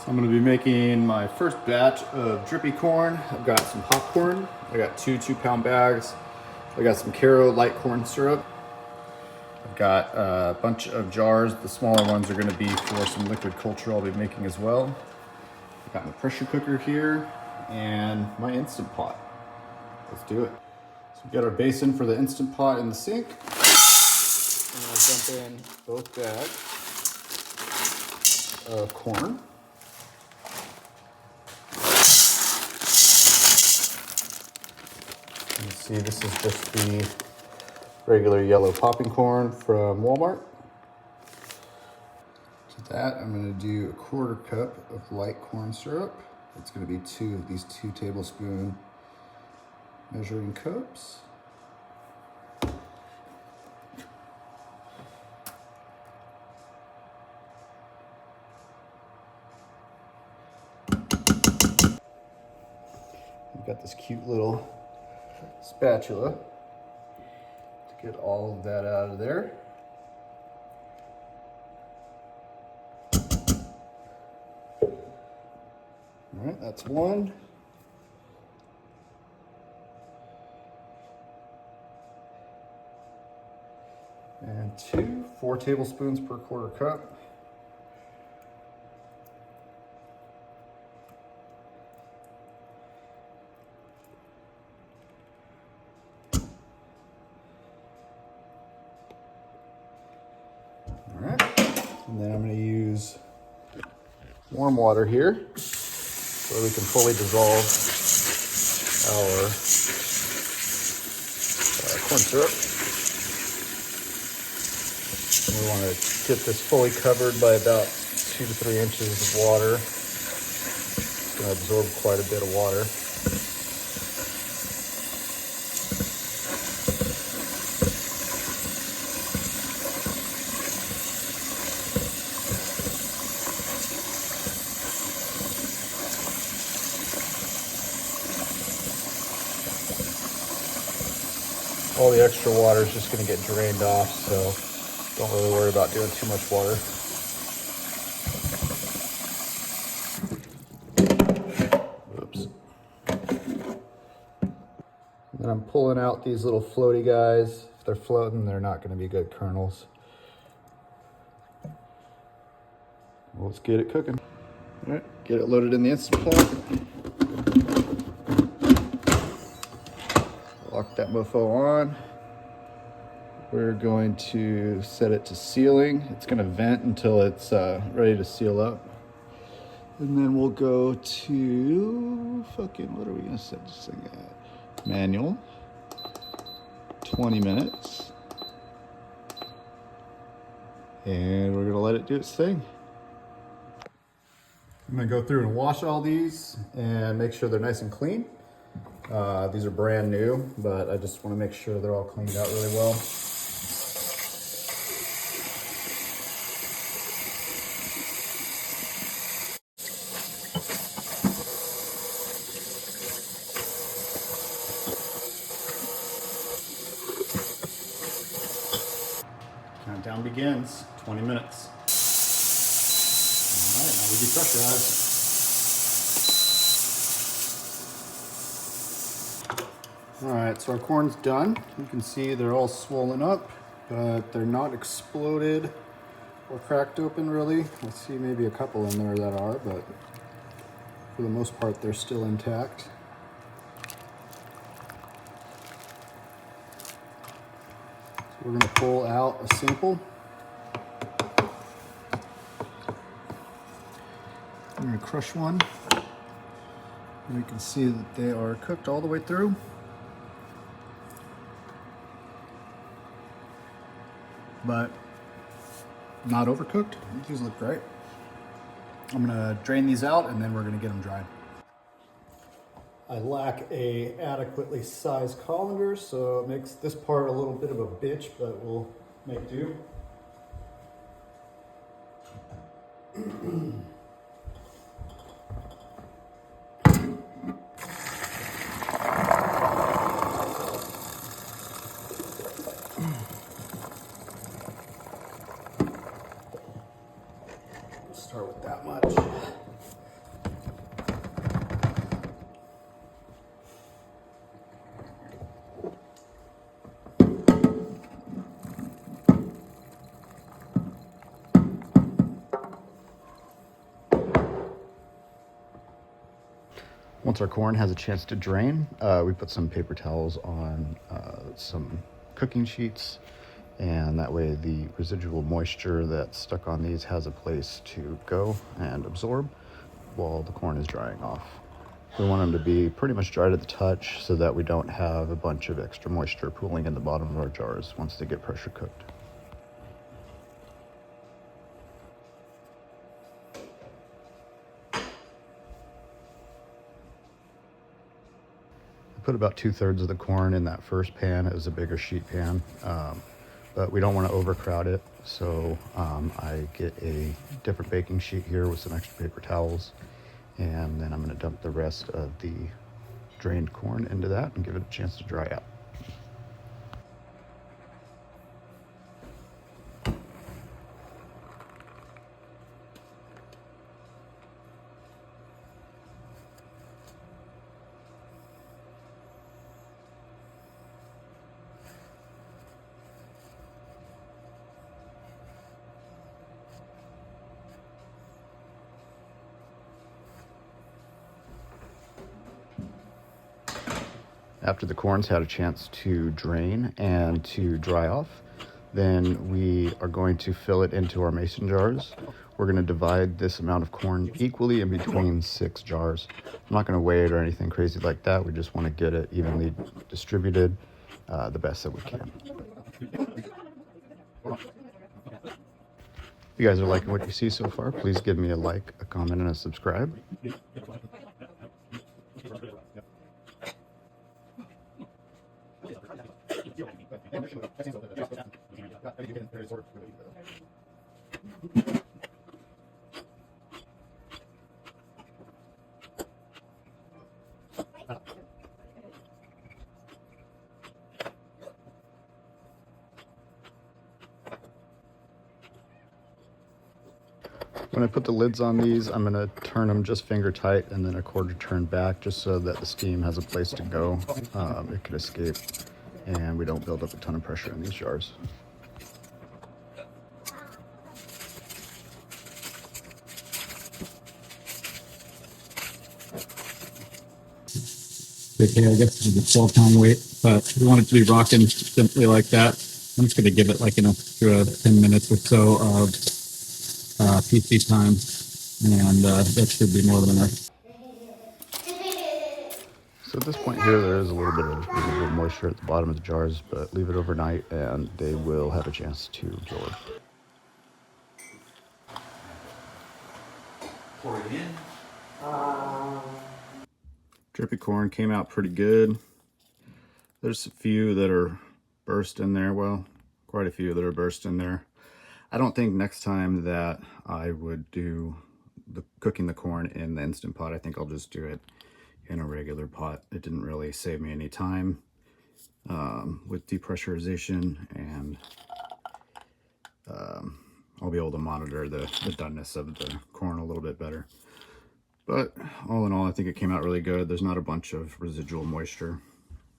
I'm going to be making my first batch of drippy corn. I've got some popcorn. I got two 2-pound bags. I got some Caro light corn syrup. I've got a bunch of jars. The smaller ones are going to be for some liquid culture I'll be making as well. I've got my pressure cooker here and my Instant Pot. Let's do it. So we've got our basin for the Instant Pot in the sink. And I'll dump in both bags of corn. You can see this is just the regular yellow popping corn from Walmart. To that, I'm going to do a 1/4 cup of light corn syrup. It's going to be 2 of these 2 tablespoon measuring cups. I've got this cute little spatula to get all of that out of there. All right, that's 1. And 2, 4 tablespoons per 1/4 cup. All right, and then I'm going to use warm water here so we can fully dissolve our corn syrup. And we want to get this fully covered by about 2 to 3 inches of water. It's going to absorb quite a bit of water. All the extra water is just going to get drained off, so don't really worry about doing too much water. Oops. And then I'm pulling out these little floaty guys. If they're floating, they're not going to be good kernels. Well, let's get it cooking. All right, get it loaded in the Instant Pot. Lock that mofo on. We're going to set it to sealing. It's going to vent until it's ready to seal up. And then we'll go to what are we going to set this thing at? Manual. 20 minutes. And we're going to let it do its thing. I'm going to go through and wash all these and make sure they're nice and clean. These are brand new, but I just want to make sure they're all cleaned out really well. Countdown begins, 20 minutes. All right, now we depressurize. All right, so our corn's done. You can see they're all swollen up, but they're not exploded or cracked open really. I see maybe a couple in there that are, but for the most part, they're still intact. So we're gonna pull out a sample. I'm gonna crush one. And we can see that they are cooked all the way through. But not overcooked. These look great. I'm gonna drain these out and then we're gonna get them dried. I lack a adequately sized colander, so it makes this part a little bit of a bitch, but we'll make do. Start with that much. Once our corn has a chance to drain, we put some paper towels on some cooking sheets, and that way the residual moisture that's stuck on these has a place to go and absorb while the corn is drying off. We want them to be pretty much dry to the touch so that we don't have a bunch of extra moisture pooling in the bottom of our jars once they get pressure cooked. Put about 2/3 of the corn in that first pan. It was a bigger sheet pan, but we don't want to overcrowd it, so I get a different baking sheet here with some extra paper towels, and then I'm going to dump the rest of the drained corn into that and give it a chance to dry out. After the corn's had a chance to drain and to dry off, then we are going to fill it into our mason jars. We're going to divide this amount of corn equally in between 6 jars. I'm not going to weigh it or anything crazy like that. We just want to get it evenly distributed the best that we can. If you guys are liking what you see so far, please give me a like, a comment, and a subscribe. When I put the lids on these, I'm going to turn them just finger tight and then a quarter turn back, just so that the steam has a place to go. It could escape and we don't build up a ton of pressure in these jars. Okay, I guess this is a 12-pound weight, but we want it to be rocking simply like that. I'm just going to give it like 10 minutes or so of PC time, and that should be more than enough. So at this point here, there is a little bit of residual moisture at the bottom of the jars, but leave it overnight and they will have a chance to absorb. Pour it in. Drippy corn came out pretty good. There's a few that are burst in there. Well, quite a few that are burst in there. I don't think next time that I would do the cooking the corn in the Instant Pot, I think I'll just do it in a regular pot. It didn't really save me any time with depressurization, and I'll be able to monitor the doneness of the corn a little bit better. But all in all, I think it came out really good. There's not a bunch of residual moisture.